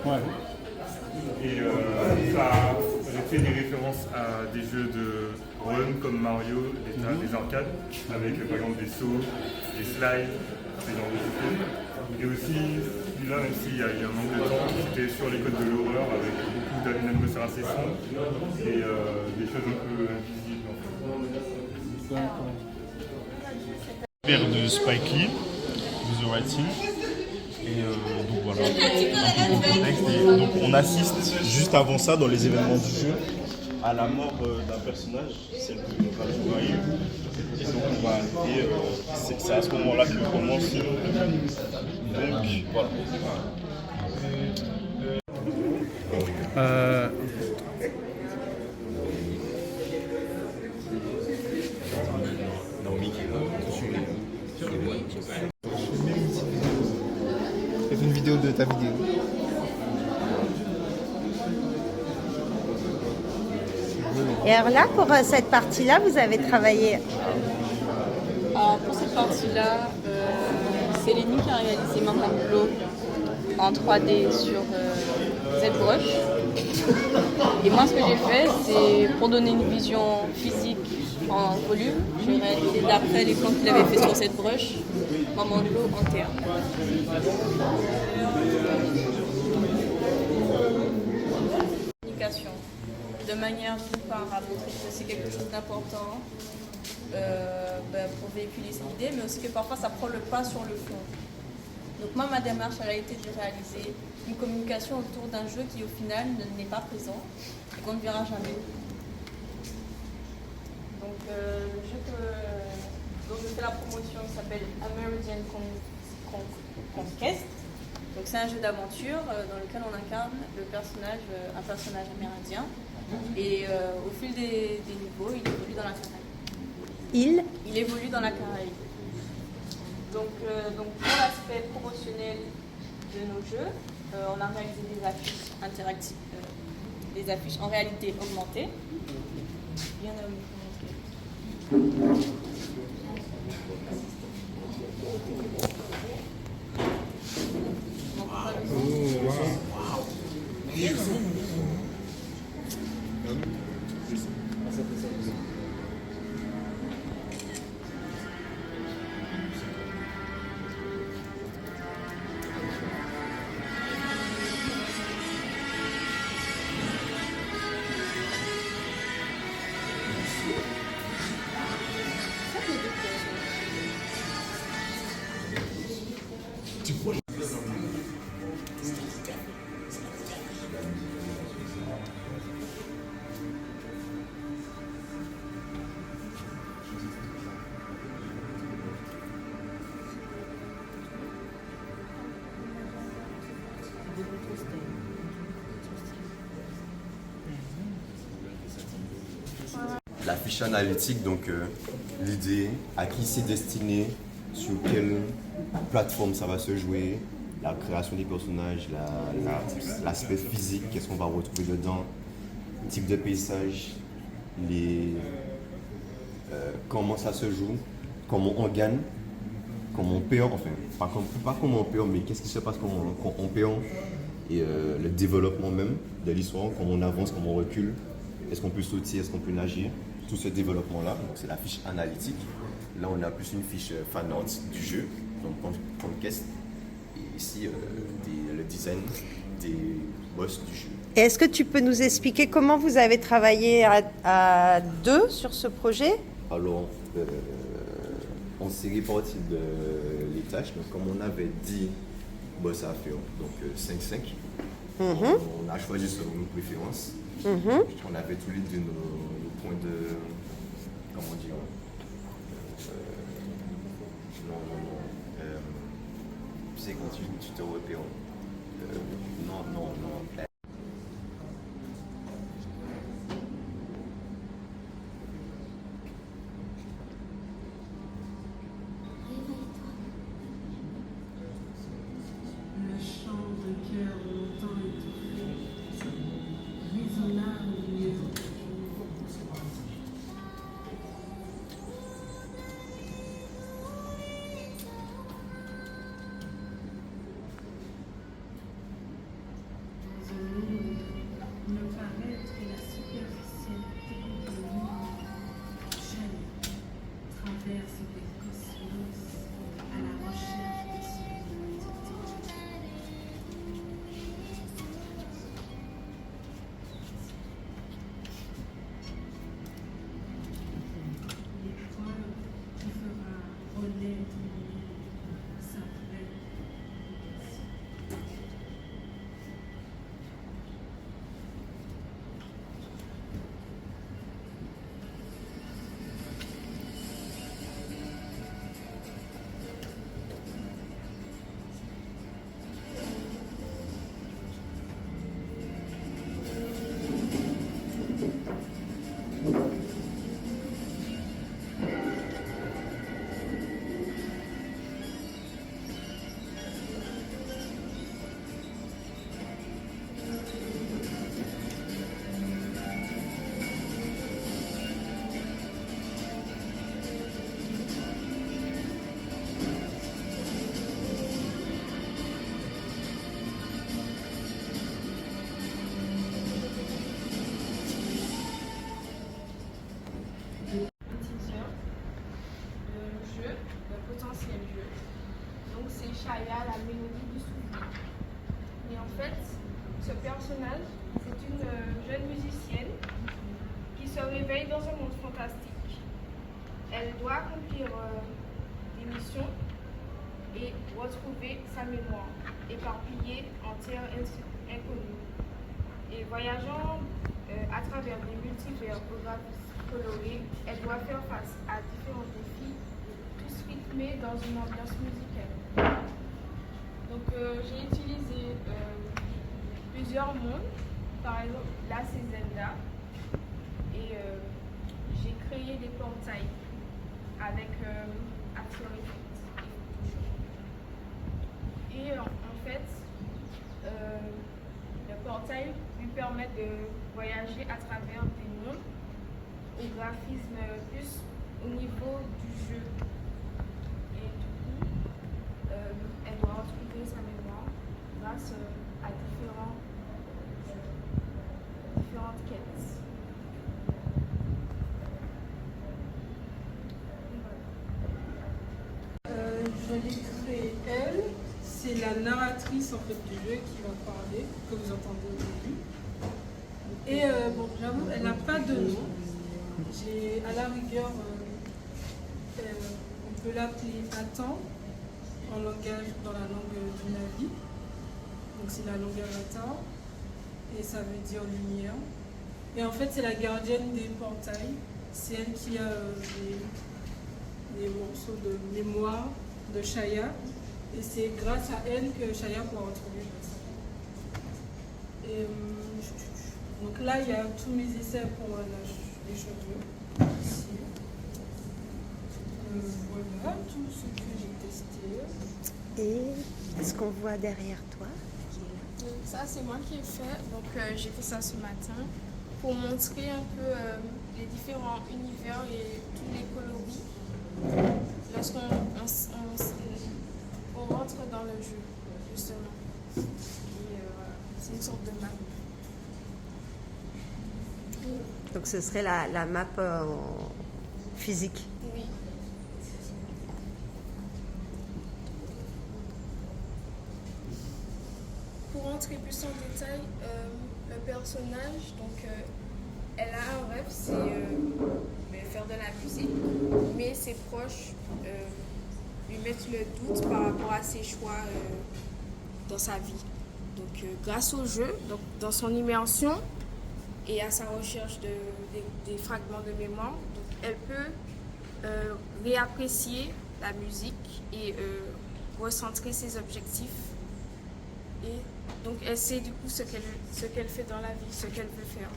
Ouais. Et j'ai fait des références à des jeux de run comme Mario, des arcades, avec par exemple des sauts, des slides, ce genre de choses. Et aussi, celui-là, même s'il y a eu un manque de temps, c'était sur les codes de l'horreur avec beaucoup d'une atmosphère assez sombre et des choses un peu invisibles. En fait. Père de Spike Lee, de The Right Thing. Et donc voilà, un peu pour le contexte. Et donc on assiste juste avant ça, dans les événements du jeu, à la mort d'un personnage, celle de Raju. Et donc on va arriver, c'est à ce moment-là que commence le menu. Donc voilà. J'ai fait une vidéo de ta vidéo. Et alors là, pour cette partie-là, vous avez travaillé. Alors pour cette partie-là, c'est Lenny qui a réalisé mon tableau en 3D sur ZBrush. Et moi, ce que j'ai fait, c'est pour donner une vision physique en volume, j'ai réalisé d'après les plans qu'il avait fait sur ZBrush, mon tableau en terre. Communication, de manière d'une part à montrer que c'est quelque chose d'important pour véhiculer cette idée, mais aussi que parfois ça prend le pas sur le fond. Donc moi, ma démarche, elle a été de réaliser une communication autour d'un jeu qui au final n'est pas présent et qu'on ne verra jamais. Donc le jeu dont je fais la promotion s'appelle American Conquest. Donc c'est un jeu d'aventure dans lequel on incarne un personnage amérindien. Et au fil des niveaux, il évolue dans la Caraïbe. Il évolue dans la Caraïbe. Donc pour l'aspect promotionnel de nos jeux, on a réalisé des affiches interactives, des affiches en réalité augmentée. Bien La fiche analytique, donc l'idée, à qui c'est destiné, sur quelle plateforme ça va se jouer, la création des personnages, l'aspect physique, qu'est-ce qu'on va retrouver dedans, le type de paysage, comment ça se joue, comment on gagne, comment on perd, enfin, pas comment on perd, mais qu'est-ce qui se passe quand on perd, et le développement même de l'histoire, comment on avance, comment on recule, est-ce qu'on peut sauter, est-ce qu'on peut nager, tout ce développement-là, donc c'est la fiche analytique. Là, on a plus une fiche fan art du jeu, donc Conquest, et ici, le design des boss du jeu. Et est-ce que tu peux nous expliquer comment vous avez travaillé à deux sur ce projet? Alors, on s'est réparti les tâches, donc comme on avait 10 boss à faire, donc 5-5, on a choisi selon nos préférences. On avait tous les deux nos points de... Comment dire tu sais, quand tu te repères. Non. Le chant de cœur longtemps étouffé, résonna au milieu de fantastique. Elle doit accomplir des missions et retrouver sa mémoire, éparpillée en terre inconnue. Et voyageant à travers des multivers colorés, elle doit faire face à différents défis, tous rythmés dans une ambiance musicale. Donc j'ai utilisé plusieurs mondes. Par exemple, là c'est Zelda. Et j'ai créé des portails avec After Effects. Et en fait, le portail lui permet de voyager à travers des mondes au graphisme plus au niveau du jeu. Et du coup, elle doit retrouver sa mémoire grâce à différentes quêtes. Je l'ai créée elle. C'est la narratrice en fait du jeu qui va parler, que vous entendez au début. Et bon, j'avoue, elle n'a pas de nom. J'ai à la rigueur, on peut l'appeler Atan en langage, dans la langue du Navi. Donc c'est la langue Avatar et ça veut dire lumière. Et en fait, c'est la gardienne des portails. C'est elle qui a les morceaux de mémoire de Shaya. Et c'est grâce à elle que Shaya pourra retrouver ça. Et donc là, il y a tous mes essais pour les cheveux. Ici. Voilà tout ce que j'ai testé. Et ce qu'on voit derrière toi? Ça, c'est moi qui ai fait. Donc, j'ai fait ça ce matin pour montrer un peu les différents univers et tous les coloris lorsqu'on rentre dans le jeu, justement. Et voilà, c'est une sorte de map. Donc ce serait la map physique. Oui. Pour rentrer plus en détail, le personnage, donc elle a un rêve, c'est faire de la musique, mais ses proches lui mettent le doute par rapport à ses choix dans sa vie. Donc grâce au jeu, donc, dans son immersion et à sa recherche des fragments de mémoire, donc, elle peut réapprécier la musique et recentrer ses objectifs. Et donc elle sait du coup ce qu'elle fait dans la vie, ce qu'elle veut faire.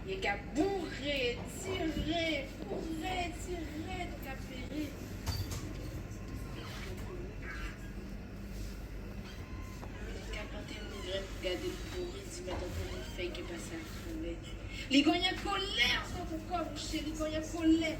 Il y a qu'à bourrer, tirer, donc à ferrer. Il y a qu'à planter une graine pour garder le bourré, d'y mettre encore une feuille qui passe à la crevette. Les gars, il y a colère, ça, pourquoi, mon chéri, quand il y a colère.